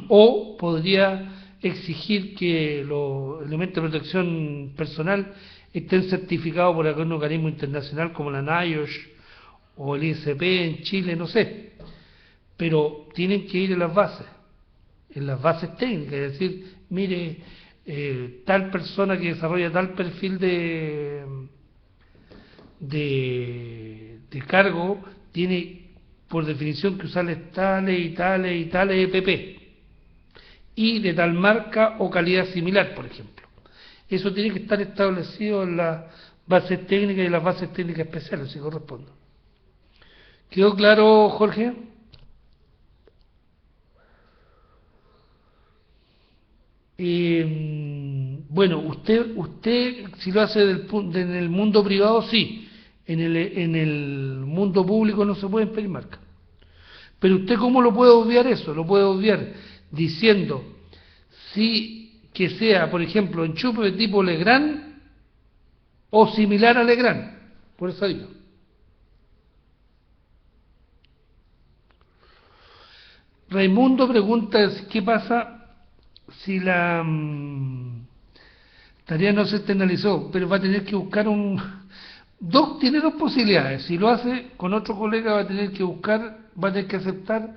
Speaker 2: O podría exigir que los elementos de protección personal estén certificados por algún organismo internacional como la NIOSH o el ISP en Chile, no sé. Pero tienen que ir en las bases técnicas, es decir, mire, tal persona que desarrolla tal perfil de cargo tiene por definición que usar tales y tales y tales EPP y de tal marca o calidad similar, por ejemplo. Eso tiene que estar establecido en las bases técnicas y las bases técnicas especiales, si corresponde. ¿Quedó claro, Jorge? Bueno, usted si lo hace en el mundo privado, sí. en el mundo público no se pueden pedir marcas. Pero usted, ¿cómo lo puede obviar eso? Lo puede obviar diciendo si que sea, por ejemplo, enchufe de tipo Legrand o similar a Legrand. Por eso digo. Raimundo pregunta qué pasa si la tarea no se externalizó, pero va a tener que buscar tiene dos posibilidades. Si lo hace con otro colega va a tener que aceptar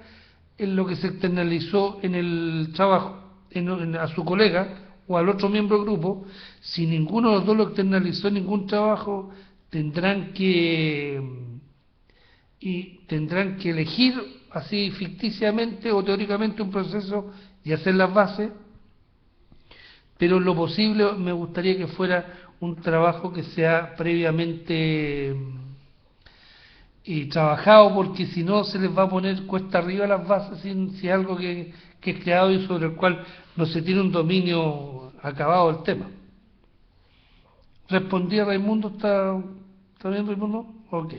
Speaker 2: en lo que se externalizó en el trabajo, a su colega o al otro miembro del grupo. Si ninguno de los dos lo externalizó en ningún trabajo, tendrán que elegir así ficticiamente o teóricamente un proceso y hacer las bases, pero en lo posible me gustaría que fuera un trabajo que sea previamente trabajado, porque si no se les va a poner cuesta arriba las bases si es algo que es creado y sobre el cual no se tiene un dominio acabado del tema. ¿Respondí a Raimundo? ¿Está bien, Raimundo? Ok.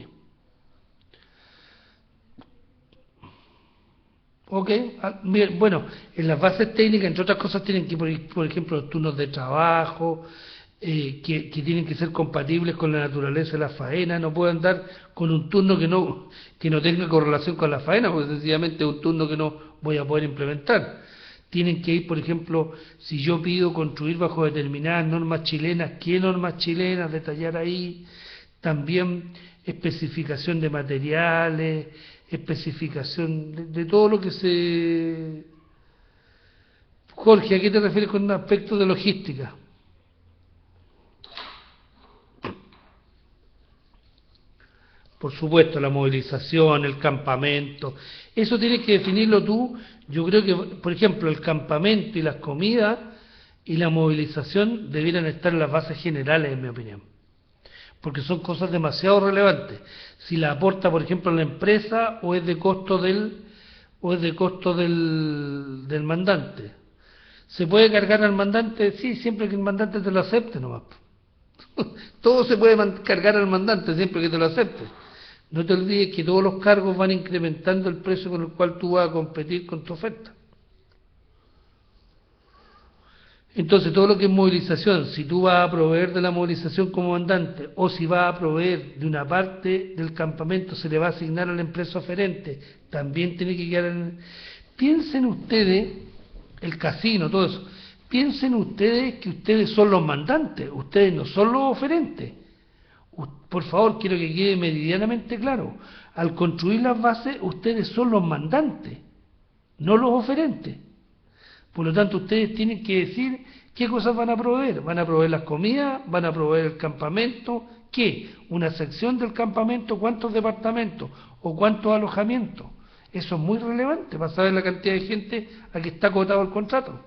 Speaker 2: Ok, bien, bueno, en las bases técnicas, entre otras cosas, tienen que, por ejemplo, los turnos de trabajo, que tienen que ser compatibles con la naturaleza de la faena. No pueden dar con un turno que no tenga correlación con la faena, porque sencillamente es un turno que no voy a poder implementar. Tienen que ir, por ejemplo, si yo pido construir bajo determinadas normas chilenas, ¿qué normas chilenas? Detallar ahí. También especificación de materiales, especificación de todo lo que se... Jorge, ¿a qué te refieres con un aspecto de logística? Por supuesto, la movilización, el campamento, eso tienes que definirlo tú. Yo creo que, por ejemplo, el campamento y las comidas y la movilización debieran estar en las bases generales, en mi opinión, porque son cosas demasiado relevantes. Si la aporta, por ejemplo, la empresa o es de costo del mandante. ¿Se puede cargar al mandante? Sí, siempre que el mandante te lo acepte nomás. Todo se puede cargar al mandante siempre que te lo acepte. No te olvides que todos los cargos van incrementando el precio con el cual tú vas a competir con tu oferta. Entonces, todo lo que es movilización, si tú vas a proveer de la movilización como mandante o si vas a proveer de una parte del campamento, se le va a asignar a la empresa oferente, también tiene que quedar Piensen ustedes, el casino, todo eso, piensen ustedes que ustedes son los mandantes, ustedes no son los oferentes. Por favor, quiero que quede meridianamente claro. Al construir las bases, ustedes son los mandantes, no los oferentes. Por lo tanto, ustedes tienen que decir qué cosas van a proveer. Van a proveer las comidas, van a proveer el campamento, ¿qué? Una sección del campamento, cuántos departamentos o cuántos alojamientos. Eso es muy relevante para saber la cantidad de gente a que está acotado el contrato.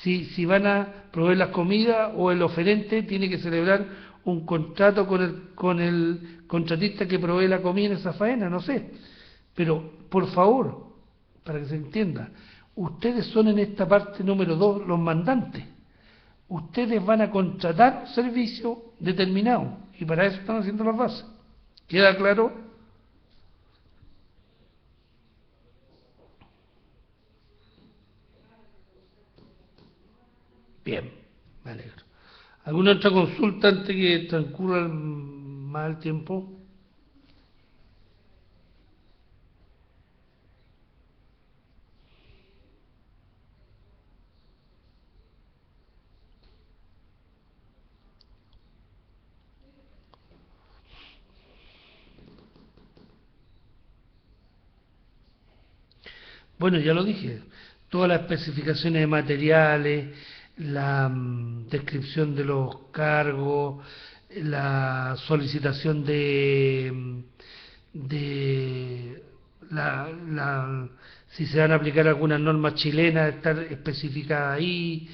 Speaker 2: Si van a proveer las comidas o el oferente tiene que celebrar un contrato con el contratista que provee la comida en esa faena, no sé. Pero, por favor, para que se entienda, ustedes son en esta parte número 2 los mandantes. Ustedes van a contratar servicios determinados y para eso están haciendo las bases. ¿Queda claro? Bien, me alegro. ¿Alguna otra consulta antes que transcurra más el tiempo? Bueno, ya lo dije, todas las especificaciones de materiales, la descripción de los cargos, la solicitación de si se van a aplicar algunas normas chilenas, estar especificadas ahí,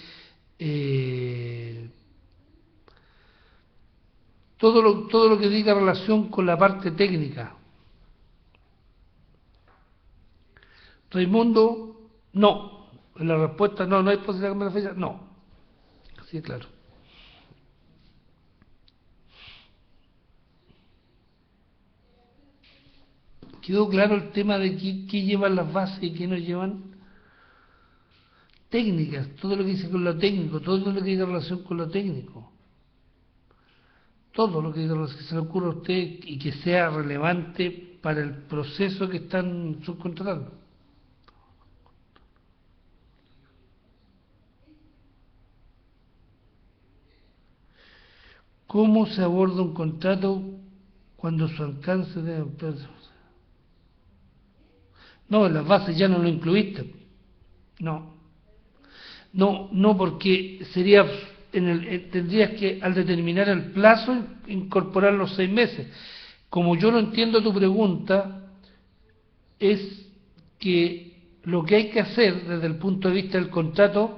Speaker 2: eh, todo lo que diga relación con la parte técnica. Raimundo, no. La respuesta no, no hay posibilidad de cambiar la fecha, no. Así es claro. ¿Quedó claro el tema de qué llevan las bases y qué no llevan? Técnicas, todo lo que dice con lo técnico, todo lo que tiene relación con lo técnico. Todo lo que se le ocurra a usted y que sea relevante para el proceso que están subcontratando. ¿Cómo se aborda un contrato cuando su alcance de empresa? No, en las bases ya no lo incluiste. No, porque sería tendrías que, al determinar el plazo, incorporar los 6 meses. Como yo lo entiendo, tu pregunta es que lo que hay que hacer desde el punto de vista del contrato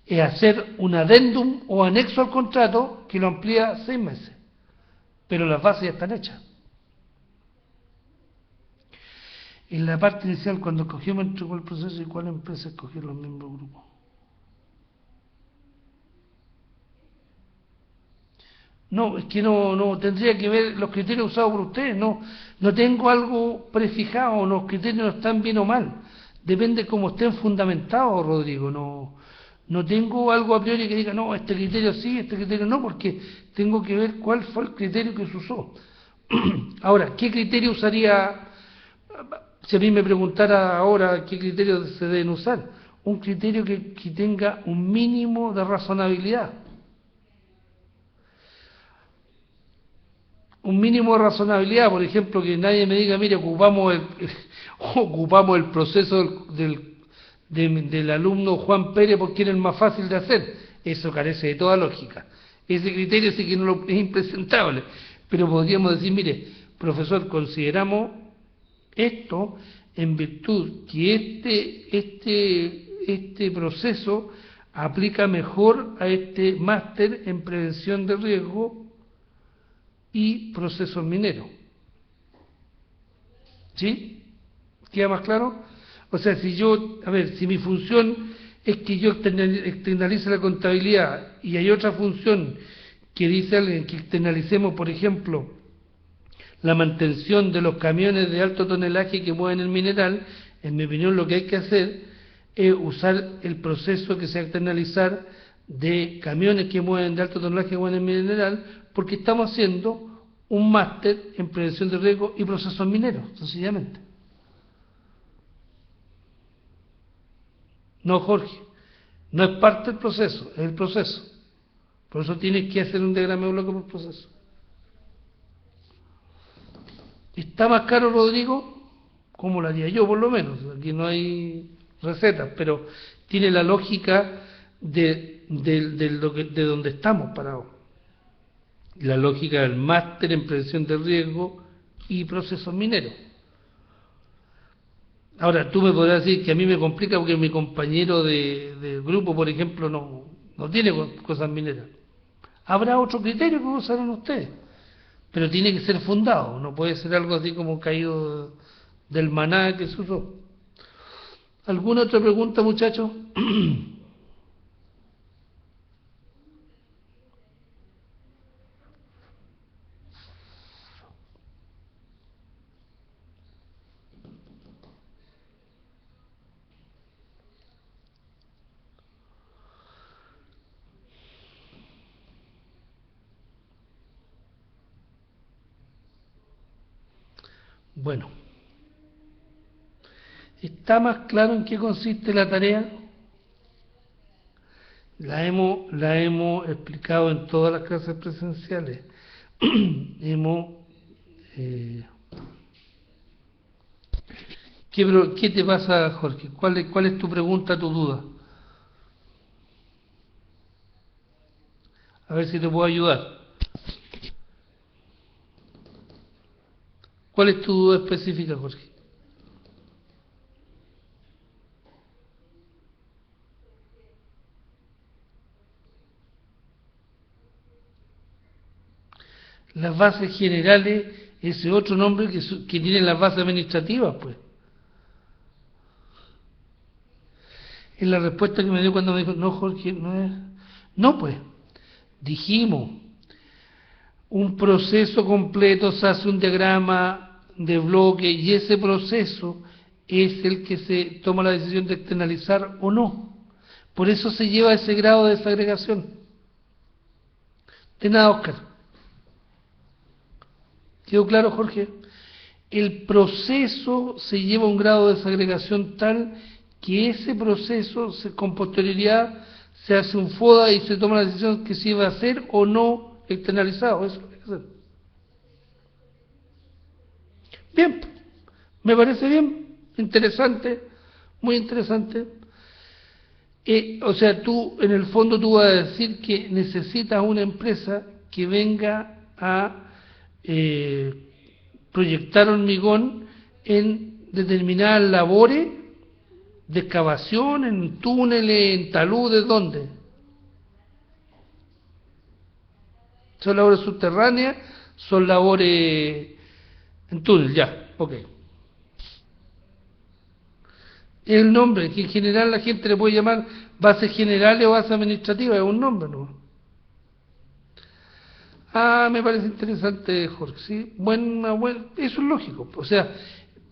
Speaker 2: es hacer un adendum o anexo al contrato que lo amplía 6 meses, pero las bases ya están hechas. En la parte inicial, cuando escogimos entre cuál proceso y cuál empresa escoger los mismos grupos. No, es que no tendría que ver los criterios usados por ustedes, no tengo algo prefijado, los criterios no están bien o mal, depende cómo estén fundamentados, Rodrigo, no tengo algo a priori que diga, no, este criterio sí, este criterio no, porque tengo que ver cuál fue el criterio que se usó. Ahora, ¿qué criterio usaría? Si a mí me preguntara ahora qué criterios se deben usar, un criterio que tenga un mínimo de razonabilidad. Un mínimo de razonabilidad, por ejemplo, que nadie me diga, mire, ocupamos el proceso del alumno Juan Pérez porque era el más fácil de hacer. Eso carece de toda lógica. Ese criterio sí que es impresentable. Pero podríamos decir, mire, profesor, consideramos esto en virtud que este proceso aplica mejor a este máster en prevención de riesgo y procesos mineros. ¿Sí? ¿Queda más claro? O sea, si mi función es que yo externalice la contabilidad y hay otra función que dice alguien que externalicemos, por ejemplo, la mantención de los camiones de alto tonelaje que mueven el mineral, en mi opinión lo que hay que hacer es usar el proceso que se va a externalizar de camiones que mueven de alto tonelaje que mueven el mineral, porque estamos haciendo un máster en prevención de riesgo y procesos mineros, sencillamente. No, Jorge, no es parte del proceso, es el proceso. Por eso tienes que hacer un diagrama de bloque por proceso. ¿Está más caro, Rodrigo? Como lo haría yo, por lo menos. Aquí no hay recetas, pero tiene la lógica de donde estamos parados. La lógica del máster en prevención de riesgo y procesos mineros. Ahora, tú me podrás decir que a mí me complica porque mi compañero de grupo, por ejemplo, no tiene cosas mineras. Habrá otro criterio que usaron ustedes, pero tiene que ser fundado, no puede ser algo así como caído del maná que se usó. ¿Alguna otra pregunta, muchachos? Bueno, ¿está más claro en qué consiste la tarea? La hemos explicado en todas las clases presenciales. ¿Qué te pasa, Jorge? ¿Cuál es tu pregunta, tu duda? A ver si te puedo ayudar. ¿Cuál es tu duda específica, Jorge? Las bases generales, ese otro nombre que tienen las bases administrativas, pues. Es la respuesta que me dio cuando me dijo, no, Jorge, no es. No, pues, dijimos, un proceso completo se hace un diagrama de bloque, y ese proceso es el que se toma la decisión de externalizar o no. Por eso se lleva ese grado de desagregación. De nada, Oscar. ¿Quedó claro, Jorge? El proceso se lleva a un grado de desagregación tal que ese proceso, con posterioridad, se hace un FODA y se toma la decisión que se iba a hacer o no externalizado. Eso es lo que hay que hacer. Bien, me parece bien, interesante, muy interesante. O sea, tú, en el fondo, tú vas a decir que necesitas una empresa que venga a proyectar hormigón en determinadas labores de excavación, en túneles, en taludes, ¿dónde? ¿Son labores subterráneas? ¿Son labores en túnel? Ya, ok. Es el nombre, que en general la gente le puede llamar base general o base administrativa, es un nombre, ¿no? Ah, me parece interesante, Jorge, sí. Eso es lógico, o sea,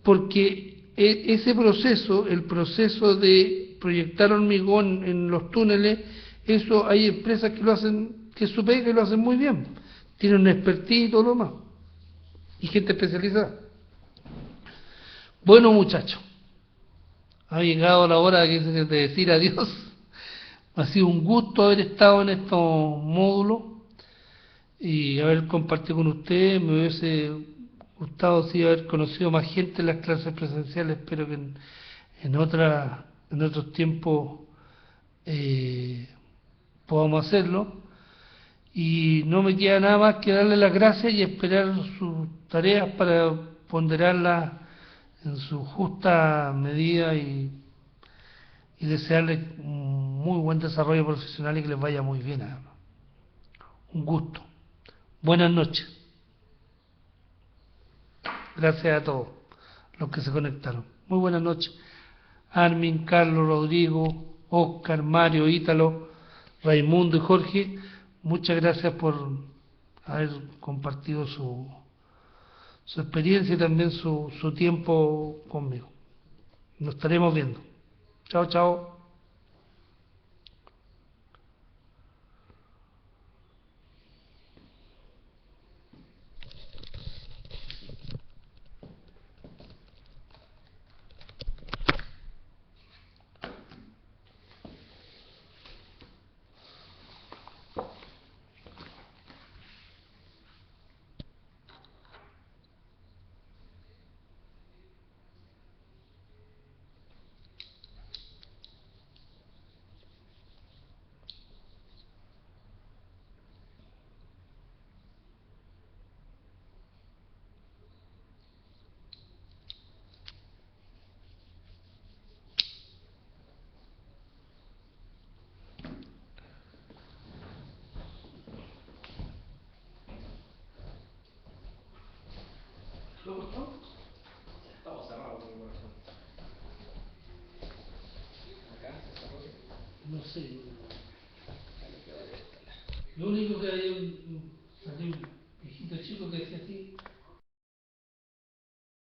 Speaker 2: porque ese proceso, el proceso de proyectar hormigón en los túneles, eso hay empresas que lo hacen, que su pega y lo hacen muy bien. Tienen un expertise y todo lo demás. Y gente especializada. Bueno, muchachos, ha llegado la hora de decir adiós. Ha sido un gusto haber estado en estos módulos y haber compartido con ustedes. Me hubiese gustado sí haber conocido más gente en las clases presenciales. Espero que en otros tiempos podamos hacerlo. Y no me queda nada más que darle las gracias y esperar sus tareas para ponderarlas en su justa medida y desearles un muy buen desarrollo profesional y que les vaya muy bien, además. Un gusto. Buenas noches. Gracias a todos los que se conectaron. Muy buenas noches. Armin, Carlos, Rodrigo, Oscar, Mario, Ítalo, Raimundo y Jorge, muchas gracias por haber compartido su experiencia y también su tiempo conmigo. Nos estaremos viendo. Chao, chao. No sé. Lo único que hay un viejito chico que decía así.